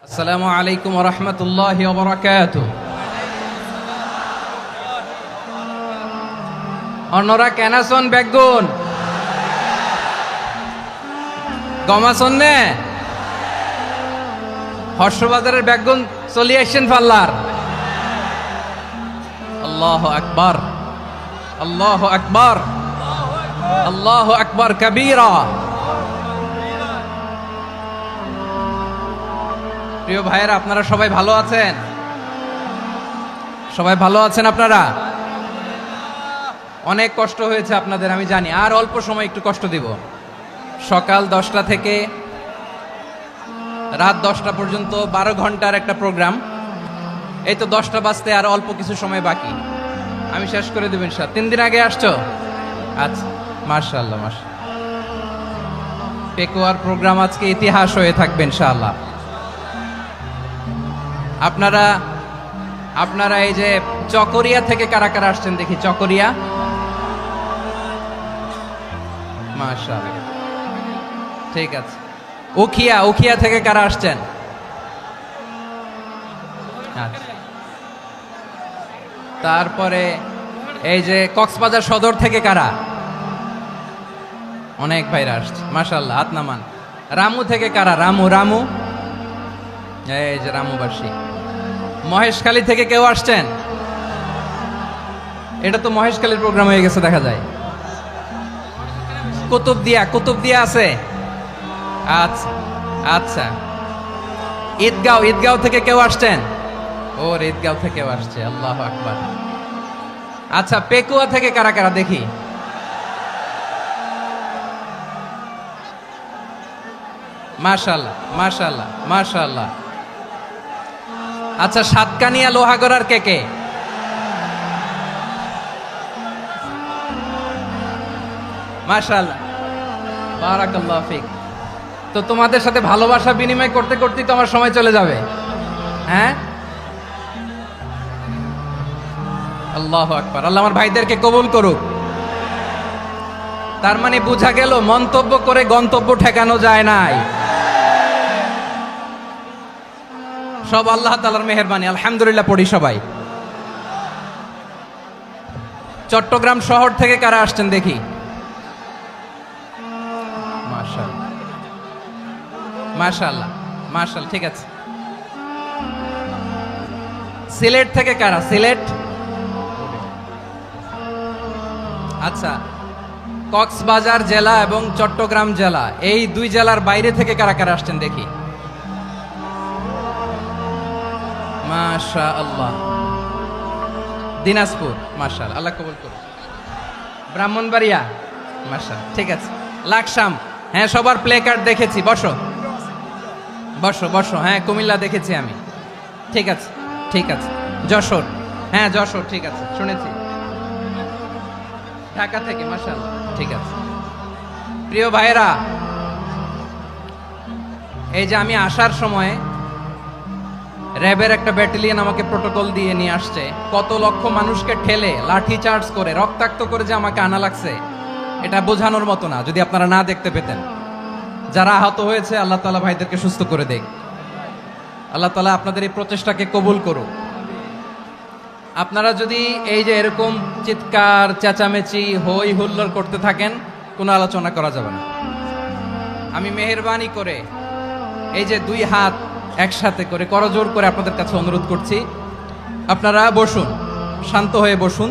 আসসালামু আলাইকুম ওয়া রাহমাতুল্লাহি ওয়া বারাকাতুহু। অন্যরা কেনাসন বেগুন গমাসন নে হর্ষবাজারের বেগুন চলি আসছেন পাল্লার। আল্লাহু আকবার, আল্লাহু আকবার, আল্লাহু আকবার কাবীরা। প্রিয় ভাইয়েরা, আপনারা সবাই ভালো আছেন? সবাই ভালো আছেন? আপনারা অনেক কষ্ট হয়েছে আপনাদের, আমি জানি। আর অল্প সময় একটু কষ্ট দিব। সকাল 10টা থেকে রাত 10টা পর্যন্ত 12 ঘন্টার একটা প্রোগ্রাম। এই তো 10টা বাজতে আর অল্প কিছু সময় বাকি, আমি শেষ করে দেব ইনশাআল্লাহ। 3 দিন আগে আসছো? আচ্ছা, মাশাআল্লাহ মাশাআল্লাহ। পেকুয়ার প্রোগ্রাম আজকে ইতিহাস হয়ে থাকবে ইনশাআল্লাহ। আপনারা এই যে চকরিয়া থেকে কারা কারা আসছেন দেখি? চকরিয়া, মাশাআল্লাহ, ঠিক আছে। উখিয়া থেকে কারা আসছেন? আচ্ছা। তারপরে এই যে কক্সবাজার সদর থেকে কারা? অনেক ভাইরা আসছে, মাশাআল্লাহ, হাত নামান। রামু থেকে কারা? রামু, এই যে রামুবাসী। মহেশখালী থেকে কেউ আসছেন? এটা তো মহেশখালীর প্রোগ্রাম হয়ে গেছে দেখা যায়। কুতুবদিয়া আছে? আচ্ছা আচ্ছা। ঈদগাঁও থেকে কেউ আসছেন? ওর ঈদগাঁও থেকেও আসছে, আল্লাহু আকবার। আচ্ছা, পেকুয়া থেকে কারা কারা দেখি? মাশাআল্লাহ মাশাআল্লাহ মাশাআল্লাহ। আচ্ছা, সাতকানিয়া লোহাগড়ার কে? মাশাআল্লাহ, বারাকাল্লাহু ফিক। তো তোমাদের সাথে ভালোবাসা বিনিময় করতে করতেই তো আমার সময় চলে যাবে। হ্যাঁ, আল্লাহু আকবার। আল্লাহ আমার ভাইদেরকে কবুল করুক। তার মানে বোঝা গেল মন্তব্য করে গন্তব্য ঠেকানো যায় নাই। সব আল্লাহ তাআলার মেহেরবানি, আলহামদুলিল্লাহ পড়ি সবাই। চট্টগ্রাম শহর থেকে কারা আসছেন দেখি? মাশাআল্লাহ মাশাআল্লাহ মাশাআল্লাহ, ঠিক আছে। সিলেট থেকে কারা? সিলেট, আচ্ছা। কক্সবাজার জেলা এবং চট্টগ্রাম জেলা, এই দুই জেলার বাইরে থেকে কারা কারা আসছেন দেখি? মাশাআল্লাহ। দিনাজপুর, মাশাআল্লাহ, আল্লাহ কবুল করুন। ব্রাহ্মণবাড়িয়া, মাশাআল্লাহ, ঠিক আছে। লাকসাম, হ্যাঁ, সবার প্লে কার্ড দেখেছি। বসো বসো বসো। হ্যাঁ, কুমিল্লা দেখেছি আমি, ঠিক আছে ঠিক আছে। যশোর, হ্যাঁ যশোর, ঠিক আছে, শুনেছি। ঢাকা থেকে, মাশাআল্লাহ, ঠিক আছে। প্রিয় ভাইয়েরা, এই যে আমি আসার সময় র্যাবের একটা ব্যাটালিয়ন আমাকে প্রোটোকল দিয়ে নিয়ে আসছে। কত লক্ষ মানুষকে ঠেলে লাঠি চার্জ করে রক্তাক্ত করে যে আমাকে আনা লাগছে, এটা বোঝানোর মতো না যদি আপনারা না দেখতে পেতেন। যারা আহত হয়েছে, আল্লাহ তাআলা ভাইদেরকে সুস্থ করে দেখ। আল্লাহ তাআলা আপনাদের এই প্রচেষ্টাকে কবুল করুক। আপনারা যদি এই যে এরকম চিৎকার চেঁচামেচি হই হুল্লোড় করতে থাকেন, কোনো আলোচনা করা যাবে না। আমি মেহেরবানি করে এই যে দুই হাত একসাথে করে করজোর করে আপনাদের কাছে অনুরোধ করছি, আপনারা বসুন, শান্ত হয়ে বসুন।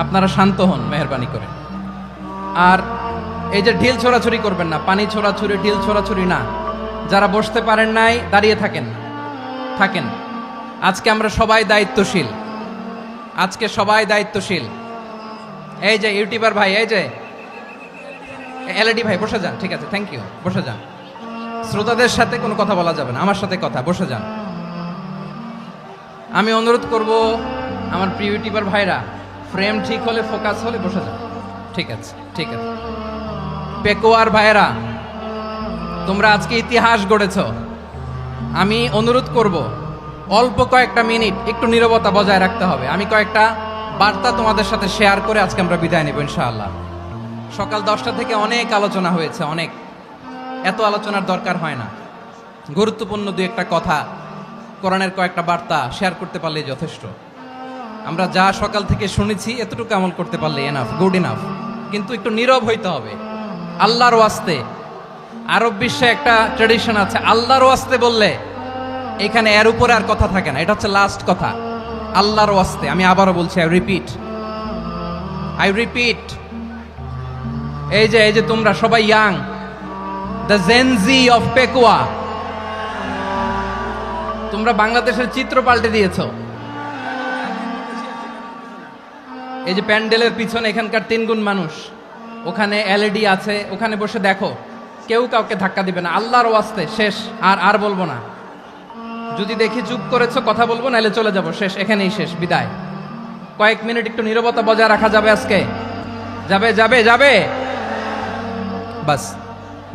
আপনারা শান্ত হন মেহেরবানি করে। আর এই যে ঢিল ছোড়াছুরি করবেন না, পানি ছোড়াছুরি, ঢিল ছোড়াছুরি না। যারা বসতে পারেন নাই, দাঁড়িয়ে থাকেন। আজকে আমরা সবাই দায়িত্বশীল, আজকে সবাই দায়িত্বশীল। এই যে ইউটিউবার ভাই, এই যে এলইডি ভাই, বসে যান, ঠিক আছে, থ্যাংক ইউ, বসে যান। শ্রোতাদের সাথে কোনো কথা বলা যাবে না, আমার সাথে কথা, বসে যান। আমি অনুরোধ করব আমার প্রিয় ইউটিউবার ভাইরা, ফ্রেম ঠিক হলে, ফোকাস হলে বসে যান, ঠিক আছে ঠিক আছে। পেকুয়ার ভাইরা, তোমরা আজকে ইতিহাস গড়েছ। আমি অনুরোধ করব অল্প কয়েকটা মিনিট একটু নীরবতা বজায় রাখতে হবে। আমি কয়েকটা বার্তা তোমাদের সাথে শেয়ার করে আজকে আমরা বিদায় নেব ইনশাআল্লাহ। সকাল 10টা থেকে অনেক আলোচনা হয়েছে, অনেক, এত আলোচনার দরকার হয় না। গুরুত্বপূর্ণ দুই একটা কথা, কোরআনের কয়েকটা বার্তা শেয়ার করতে পারলে যথেষ্ট। আমরা যা সকাল থেকে শুনেছি এতটুকু আমল করতে পারলে এনাফ, গুড ইনাফ। কিন্তু একটু নীরব হইতে হবে আল্লাহর ওয়াস্তে। আরব বিশ্বে একটা ট্রেডিশন আছে, আল্লাহর ওয়াস্তে বললে এখানে এর উপরে আর কথা থাকে না, এটা হচ্ছে লাস্ট কথা। আল্লাহর ওয়াস্তে, আমি আবারও বলছি, আই রিপিট। এই যে তোমরা সবাই young, the Gen Z of Pekua, তোমরা বাংলাদেশের চিত্র পাল্টে দিয়েছো। এই যে প্যান্ডেলের পিছনে এখানকার 3 গুণ মানুষ, ওখানে এলইডি আছে, ওখানে বসে দেখো, কেউ কাউকে ধাক্কা দিবে না। আল্লাহর ওয়াস্তে শেষ, আর বলবো না। যদি দেখি চুপ করেছো, কথা বলবো, নাহলে চলে যাব, শেষ, এখানেই শেষ, বিদায়। কয়েক মিনিট একটু নীরবতা বজায় রাখা যাবে আজকে? যাবে বাস,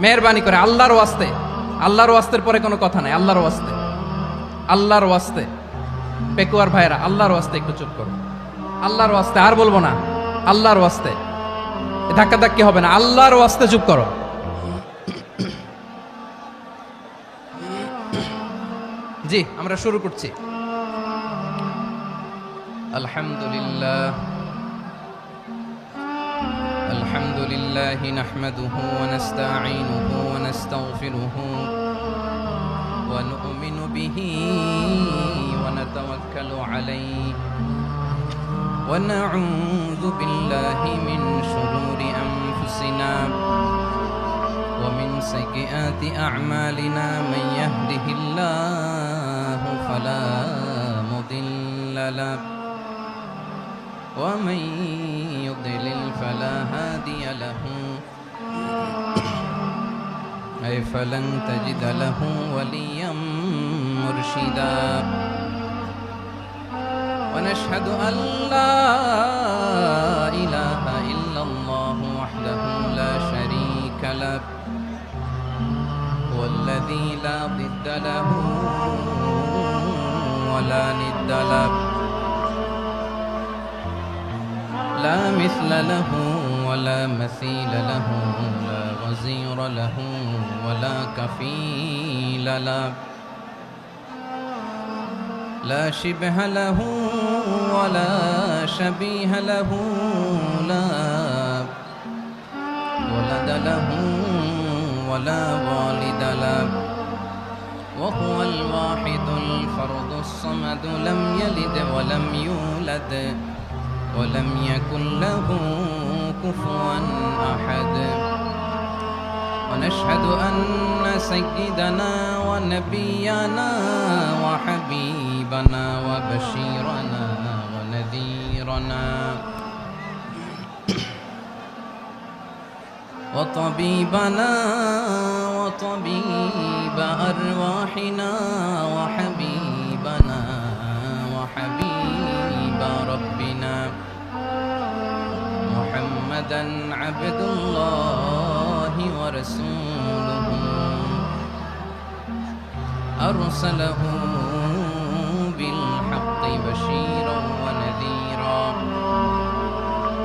মেহেরবানি করে আল্লাহর ওয়াস্তে। আল্লাহর ওয়াস্তের পরে কোনো কথা নাই, আল্লাহর ওয়াস্তে। পেকুয়ার ভাইরা, আল্লাহর ওয়াস্তে একটু চুপ করো, আল্লাহর ওয়াস্তে, আর বলবো না, আল্লাহর ওয়াস্তে। ধাক্কি হবে না, আল্লাহর ওয়াস্তে চুপ করো। জি, আমরা শুরু করছি। আলহামদুলিল্লাহ নাহমাদুহু ওয়া নাস্তাঈনুহু ওয়া নাস্তাগফিরুহু ওয়া নু'মিনু বিহি ওয়া নাতাওয়াক্কালু আলাইহি ওয়া নাউযু বিল্লাহি মিন শুরুরি আনফুসিনা ওয়া মিন সাইয়্যাতি আ'মালিনা মান ইয়াহদিহিল্লাহু ফালা মুদিল্লা লাহু ওয়া মান ইউদ্লিল ফালা হাদিয়া লাহু أي فلن تجد له وليا مرشدا ونشهد أن لا إله إلا الله وحده لا شريك له والذي لا ضد له ولا ند له لا مثل له ولا مثيل له لا وزير له ولا كفيل له لا شبه له ولا شبيه له لا ولد له ولا والد له وهو الواحد الفرد الصمد لم يلد ولم يولد ولم يكن له كفوا أحد ونشهد أن سيدنا ونبينا وحبيبنا وبشيرنا ونذيرنا وطبيبنا وطبيب أرواحنا وحبيبنا وحبيب ربنا محمدا عبد الله ورسوله أرسله بالحق بشيرا ونذيرا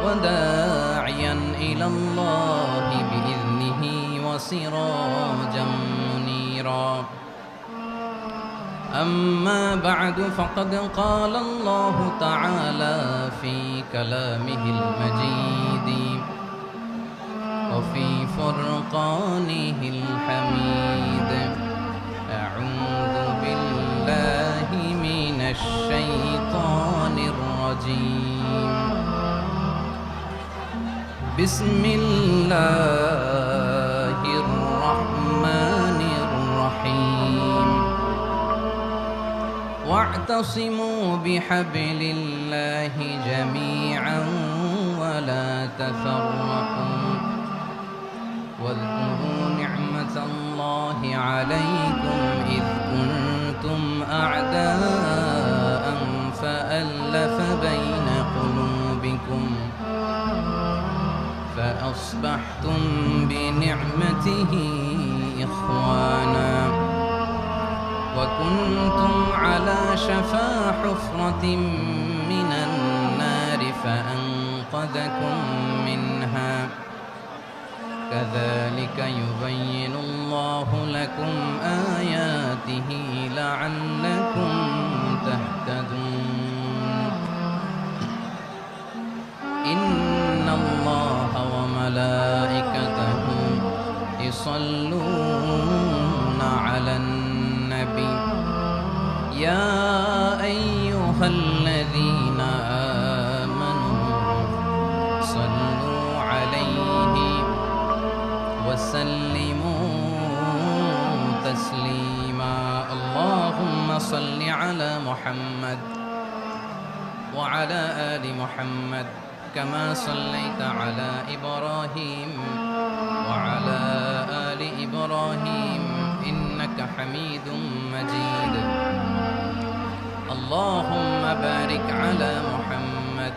وداعيا إلى الله بإذنه وسراجا منيرا أما بعد فقد قال الله تعالى في كلامه المجيد وفي فرقانه الحميد أعوذ بالله من الشيطان الرجيم بسم الله الرحمن الرحيم واعتصموا بحبل الله جميعا ولا تفرقوا واذكروا نعمة الله عليكم إذ كنتم أعداء فألف بين قلوبكم فأصبحتم بنعمته إخوانا وكنتم على شفا حفرة من النار فأنقذكم منها كذلك يبين الله لكم آياته لعلكم تهتدون إن الله وملائكته يصلون على النبي يا أيها الذين آمنوا صلوا عليه وسلموا تسليما اللهم صل على محمد وعلى آل محمد كما صليت على إبراهيم وعلى آل إبراهيم إنك حميد مجيد اللهم بارك على محمد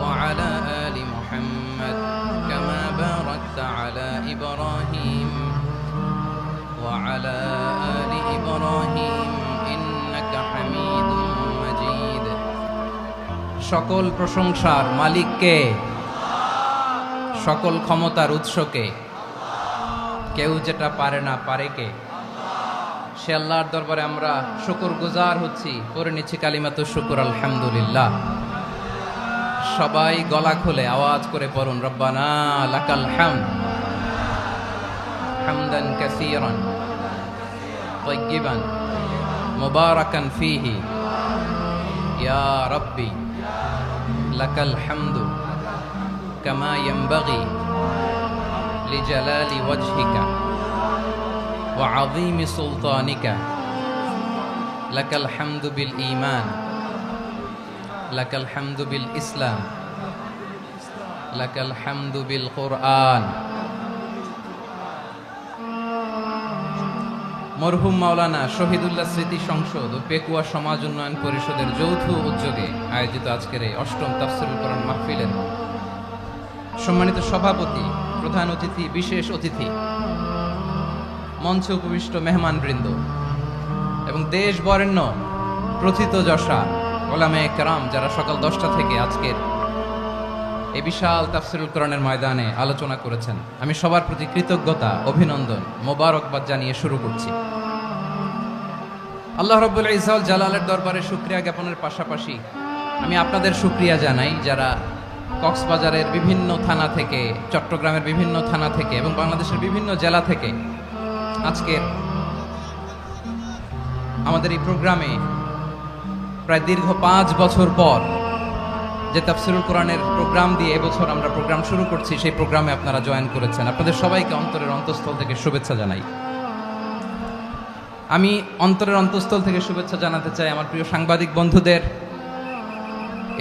وعلى آل محمد كما باركت على إبراهيم وعلى آل إبراهيم إنك حميد مجيد সকল প্রশংসার মালিক কে সকল ক্ষমতার উৎস কে কেউ যেটা পারে না পারে কে সে আল্লাহর দরবারে আমরা শুকরগুজার হচ্ছি পড়ে নিচ্ছি কালিমাতুশ শুকর আলহামদুলিল্লাহ সবাই গলা খুলে আওয়াজ করে পড়ুন রব্বানা লাকাল হামদ হামদান কাসীরান তাইয়িবান মুবারাকান ফীহি ইয়া রাব্বি লাকাল হামদু কামা ইয়ানবাগি লিজালালি ওয়াজহিকা ওয়া আযীমি সুলতানিকা লাকাল হামদু বিল ঈমান লাকাল হামদু বিল ইসলাম লাকাল হামদু বিল কুরআন মরহুম মাওলানা শহীদুল্লাহ স্মৃতি সংসদ ও পেকুয়া সমাজ উন্নয়ন পরিষদের যৌথ উদ্যোগে আয়োজিত আজকের এই অষ্টম তাফসীরুল কোরআন মাহফিলের সম্মানিত সভাপতি প্রধান অতিথি বিশেষ অতিথি মঞ্চে উপবিষ্ট মেহমানবৃন্দ এবং দেশ বরেণ্য প্রথিতযশা ওলামায়ে কেরাম যারা সকাল 10টা থেকে আজকের এই বিশাল তাফসীরুল কোরআনের ময়দানে আলোচনা করেছেন আমি সবার প্রতি কৃতজ্ঞতা অভিনন্দন মোবারকবাদ জানিয়ে শুরু করছি আল্লাহ রাব্বুল ইজ্জত জালালের দরবারে শুকরিয়া জ্ঞাপনের পাশাপাশি আমি আপনাদের শুকরিয়া জানাই যারা কক্সবাজারের বিভিন্ন থানা থেকে চট্টগ্রামের বিভিন্ন থানা থেকে এবং বাংলাদেশের বিভিন্ন জেলা থেকে আজকের আমাদের এই প্রোগ্রামে প্রায় দীর্ঘ 5 বছর পর যে তাফসীরুল কোরআনের প্রোগ্রাম দিয়ে এবছর আমরা প্রোগ্রাম শুরু করছি সেই প্রোগ্রামে আপনারা জয়েন করেছেন আপনাদের সবাইকে অন্তরের অন্তঃস্থল থেকে শুভেচ্ছা জানাই আমি অন্তরের অন্তঃস্থল থেকে শুভেচ্ছা জানাতে চাই আমার প্রিয় সাংবাদিক বন্ধুদের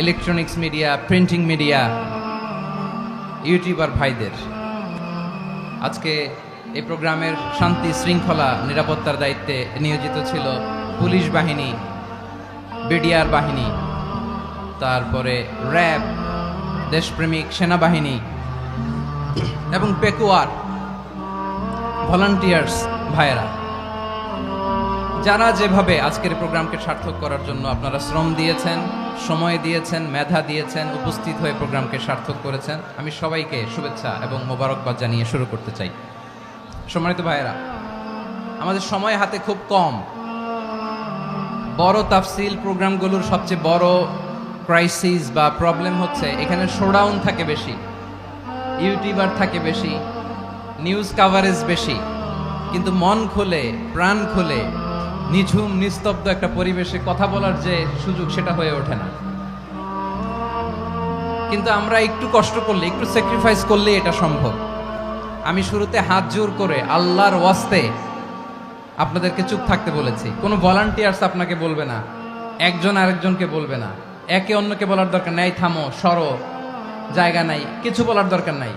electronics media printing media YouTuber ভাইদের আজকে এই প্রোগ্রামের শান্তি শৃঙ্খলা নিরাপত্তার দায়িত্বে নিয়োজিত ছিল পুলিশ বাহিনী বিডিআর বাহিনী তারপরে র্যাব দেশপ্রেমিক সেনাবাহিনী এবং পেকুয়ার ভলান্টিয়ার্স ভাইয়েরা যারা যেভাবে আজকের প্রোগ্রামকে সার্থক করার জন্য আপনারা শ্রম দিয়েছেন সময় দিয়েছেন মেধা দিয়েছেন উপস্থিত হয়ে প্রোগ্রামকে সার্থক করেছেন আমি সবাইকে শুভেচ্ছা এবং মোবারকবাদ জানিয়ে শুরু করতে চাই সম্মানিত ভাইয়েরা আমাদের সময় হাতে খুব কম বড় তাফসীল প্রোগ্রামগুলোর সবচেয়ে বড় ক্রাইসিস বা প্রবলেম হচ্ছে এখানে শোডাউন থাকে বেশি ইউটিউবার থাকে বেশি নিউজ কাভারেজ বেশি কিন্তু মন খুলে প্রাণ খুলে নিঝুম নিস্তব্ধ একটা পরিবেশে কথা বলার যে সুযোগ সেটা হয়ে ওঠে না কিন্তু আমরা একটু কষ্ট করলে একটু স্যাক্রিফাইস করলে এটা সম্ভব আমি শুরুতে হাত জোর করে আল্লাহর ওয়াস্তে আপনাদেরকে চুপ থাকতে বলেছি কোনো ভলান্টিয়ার্স আপনাকে বলবে না একজন আরেকজনকে বলবে না একে অন্যকে বলার দরকার নাই থামো সরো জায়গা নাই কিছু বলার দরকার নাই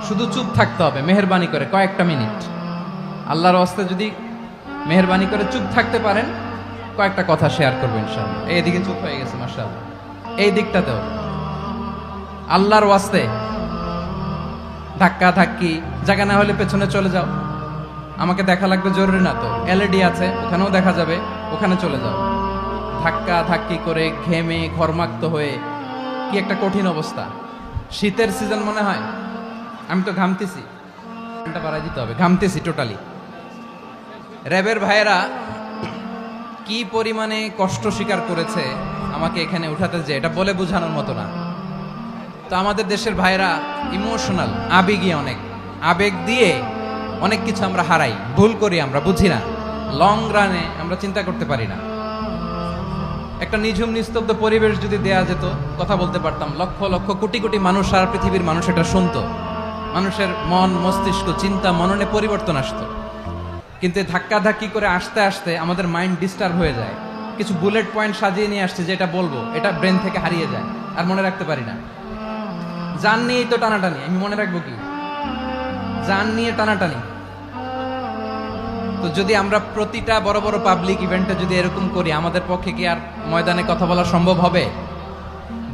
শুধু চুপ থাকতে হবে মেহেরবানি করে কয়েকটা মিনিট আল্লাহর ওয়াস্তে যদি মেহেরবানি করে চুপ থাকতে পারেন কয়েকটা কথা শেয়ার করবেন ইনশাআল্লাহ এইদিকে চুপ হয়ে গেছে মাশাআল্লাহ এই দিকটাতেও আল্লাহর ওয়াস্তে ধাক্কা ধাক্কি জায়গা না হলে পেছনে চলে যাও আমাকে দেখা লাগবে জরুরি না তো এলইডি আছে ওখানেও দেখা যাবে ওখানে চলে যাও ধাক্কা ধাক্কি করে ঘেমে ঘরমাক্ত হয়ে কি একটা কঠিন অবস্থা শীতের সিজন মনে হয় আমি তো ঘামতেছি, ঘন্টা বাড়াই দিতে হবে, ঘামতেছি টোটালি। র্যাবের ভাইয়েরা কি পরিমাণে কষ্ট স্বীকার করেছে আমাকে এখানে উঠাতে, যে এটা বলে বোঝানোর মতো না। তো আমাদের দেশের ভাইয়েরা ইমোশনাল, আবেগী, অনেক আবেগ দিয়ে অনেক কিছু আমরা হারাই, ভুল করি, আমরা বুঝি না, লং রানে আমরা চিন্তা করতে পারি না। একটা নিঝুম নিস্তব্ধ পরিবেশ যদি দেয়া যেত, কথা বলতে পারতাম, লক্ষ লক্ষ কোটি কোটি মানুষ, সারা পৃথিবীর মানুষ এটা শুনতো, মানুষের মন মস্তিষ্ক চিন্তা মননে পরিবর্তন আসতো। কিন্তু ধাক্কাধাক্কি করে আসতে আসতে আমাদের মাইন্ড ডিস্টার্ব হয়ে যায়। কিছু বুলেট পয়েন্ট সাজিয়ে নিয়ে আসছে, যেটা বলবো এটা ব্রেন থেকে হারিয়ে যায়, আর মনে রাখতে পারি না। জান নিয়েই তো টানাটানি, আমি মনে রাখবো কি? জান নিয়ে টানাটানি। তো যদি আমরা প্রতিটা বড় বড় পাবলিক ইভেন্টে যদি এরকম করি, আমাদের পক্ষে কি আর ময়দানে কথা বলা সম্ভব হবে?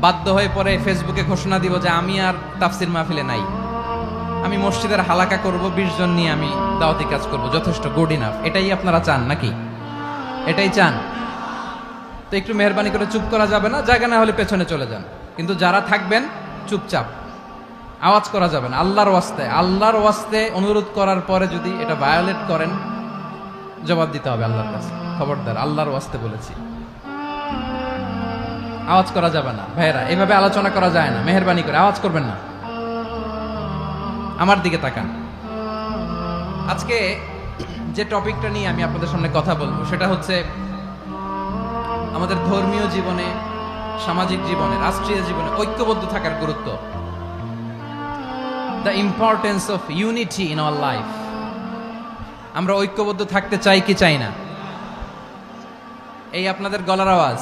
বাধ্য হয়ে পরে ফেসবুকে ঘোষণা দিব যে আমি আর তাফসির মাহফিলে নাই, আমি মসজিদের হালাকা করব, 20 জন নিয়ে আমি দাওয়াতি কাজ করব, যথেষ্ট, গুড ইনাফ। এটাই আপনারা চান নাকি? এটাই চান? তো একটু মেহরবানি করে চুপ করা যাবে না? জায়গা না হলে পেছনে চলে যান, কিন্তু যারা থাকবেন চুপচাপ, আওয়াজ করা যাবে না। আল্লাহর ওয়াস্তে, আল্লাহর ওয়াস্তে অনুরোধ করার পরে যদি এটা ভায়োলেট করেন, জবাব দিতে হবে আল্লাহর কাছে। খবরদার, আল্লাহর ওয়াস্তে বলেছি, আওয়াজ করা যাবে না। ভাইয়েরা, এভাবে আলোচনা করা যায় না, মেহরবানি করে আওয়াজ করবেন না। আমার দিকে তাকান। আজকে যে টপিকটা নিয়ে আমি আপনাদের সামনে কথা বলবো, সেটা হচ্ছে আমাদের ধর্মীয় জীবনে, সামাজিক জীবনে, রাষ্ট্রীয় জীবনে ঐক্যবদ্ধ থাকার গুরুত্ব। The importance of unity in our life. আমরা ঐক্যবদ্ধ থাকতে চাই কি চাই না? এই আপনাদের গলার আওয়াজ।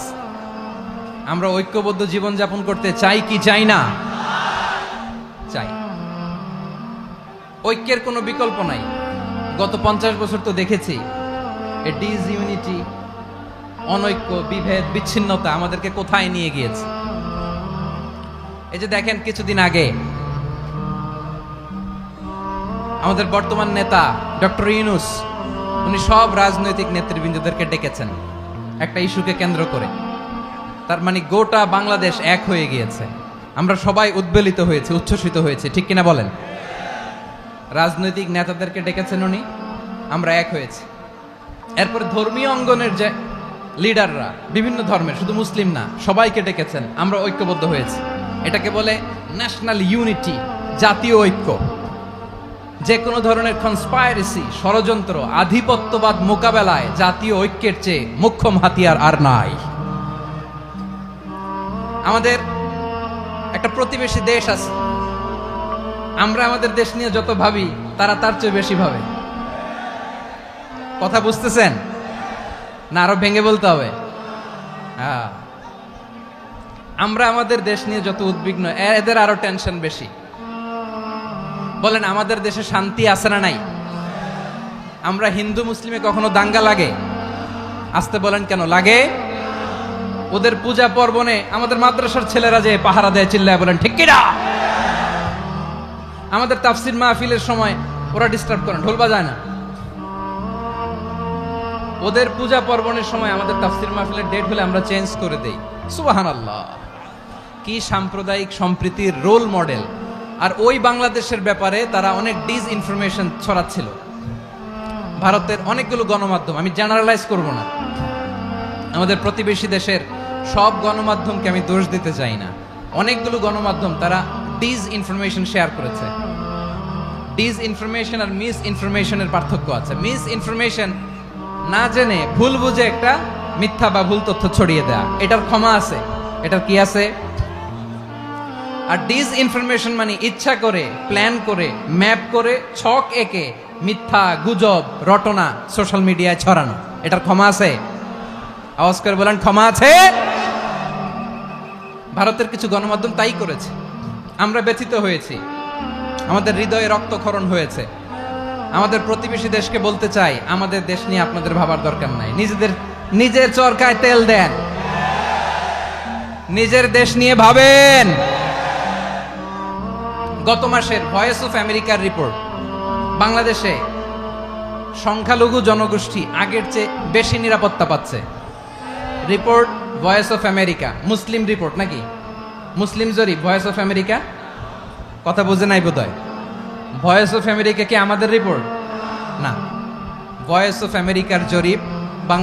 আমরা ঐক্যবদ্ধ জীবন যাপন করতে চাই কি চাই না? চাই। ঐক্যের কোনো বিকল্প নাই। গত 50 বছর তো দেখেছি এ ডিসইউনিটি, অনৈক্য, বিভেদ, বিচ্ছিন্নতা আমাদেরকে কোথায় নিয়ে গিয়েছে। এই যে দেখেন, কিছুদিন আগে আমাদের বর্তমান নেতা ডক্টর ইউনূস, উনি সব রাজনৈতিক নেতৃবৃন্দদেরকে ডেকেছেন একটা ইস্যুকে কেন্দ্র করে। তার মানে গোটা বাংলাদেশ এক হয়ে গিয়েছে। আমরা সবাই উদ্বেলিত হয়েছে, উচ্ছ্বসিত হয়েছে, ঠিক কিনা বলেন? রাজনৈতিক নেতাদেরকে ডেকেছেন উনি, আমরা এক হয়েছি। এরপরে ধর্মীয় অঙ্গনের যে লিডাররা, বিভিন্ন ধর্মের, শুধু মুসলিম না, সবাইকে ডেকেছেন, আমরা ঐক্যবদ্ধ হয়েছি। এটাকে বলে ন্যাশনাল ইউনিটি, জাতীয় ঐক্য। যে কোনো ধরনের কনস্পাইরেসি, ষড়যন্ত্র, আধিপত্যবাদ মোকাবেলায় জাতীয় ঐক্যের চেয়ে মোক্ষম হাতিয়ার আর নাই। আমাদের একটা প্রতিবেশী দেশ আছে, আমরা আমাদের দেশ নিয়ে যত ভাবি, তারা তার চেয়ে বেশি ভাবে। কথা বুঝতেছেন না? আরো ভেঙে বলতে হবে। আমরা আমাদের দেশ নিয়ে যত উদ্বিগ্ন, এদের আরো টেনশন বেশি। বলেন, আমাদের দেশে শান্তি আছে না নাই? আমরা হিন্দু মুসলিমে কখনো দাঙ্গা লাগে? আসতে বলেন, কেন লাগে? ওদের পূজা পার্বণে আমাদের মাদ্রাসার ছেলেরা যে পাহারা দেয়, চিল্লায় বলেন ঠিক কিনা? আমাদের তাফসির মাহফিলের সময় ওরা ডিস্টার্ব করেন, ঢোল বাজায় না। ওদের পূজা পার্বণের সময় আমাদের তাফসির মাহফিলের ডেট হলে আমরা চেঞ্জ করে দেই। সুবহানাল্লাহ, কি সাম্প্রদায়িক সম্প্রীতির রোল মডেল। আর ওই বাংলাদেশের ব্যাপারে তারা অনেক ডিসইনফরমেশন ছড়াচ্ছিল। ভারতের অনেকগুলো গণমাধ্যম, আমি জেনারেলাইজ করব না, আমাদের প্রতিবেশী দেশের সব গণমাধ্যমকে আমি দোষ দিতে চাই না, অনেকগুলো গণমাধ্যম তারা ডিসইনফরমেশন শেয়ার করেছে। ডিসইনফরমেশন আর মিস ইনফরমেশনের পার্থক্য আছে। মিস ইনফরমেশন না জেনে ভুল বুঝে একটা মিথ্যা বা ভুল তথ্য ছড়িয়ে দেয়া, এটার ক্ষমা আছে, এটার কি আছে? আর ডিসইনফরমেশন মানে ইচ্ছা করে, প্ল্যান করে, ম্যাপ করে, ছক এঁকে মিথ্যা, গুজব, রটনা সোশ্যাল মিডিয়ায় ছড়ানো, এটার ক্ষমা আছে? আওয়াজ করে বলেন, ক্ষমা আছে? ভারতের কিছু গণমাধ্যম তাই করেছে। আমরা ব্যথিত হয়েছি, আমাদের হৃদয়ে রক্তক্ষরণ হয়েছে। আমাদের প্রতিবেশী দেশকে বলতে চাই, আমাদের দেশ নিয়ে আপনাদের ভাবার দরকার নাই। নিজের চরকায় তেল দেন, নিজের দেশ নিয়ে ভাবেন। গত মাসের ভয়েস অফ আমেরিকার রিপোর্ট, বাংলাদেশে সংখ্যালঘু জনগোষ্ঠী আগের চেয়ে বেশি নিরাপত্তা পাচ্ছে। Report voice of America, Muslim report নাকি? মুসলিম জরিপ, ভয়েস অফ আমেরিকা। কথা বুঝে নাই বোধহয়। ভয়েস অফ আমেরিকা কি আমাদের রিপোর্ট না, ভয়েস অফ আমেরিকার জরিপ বাংলা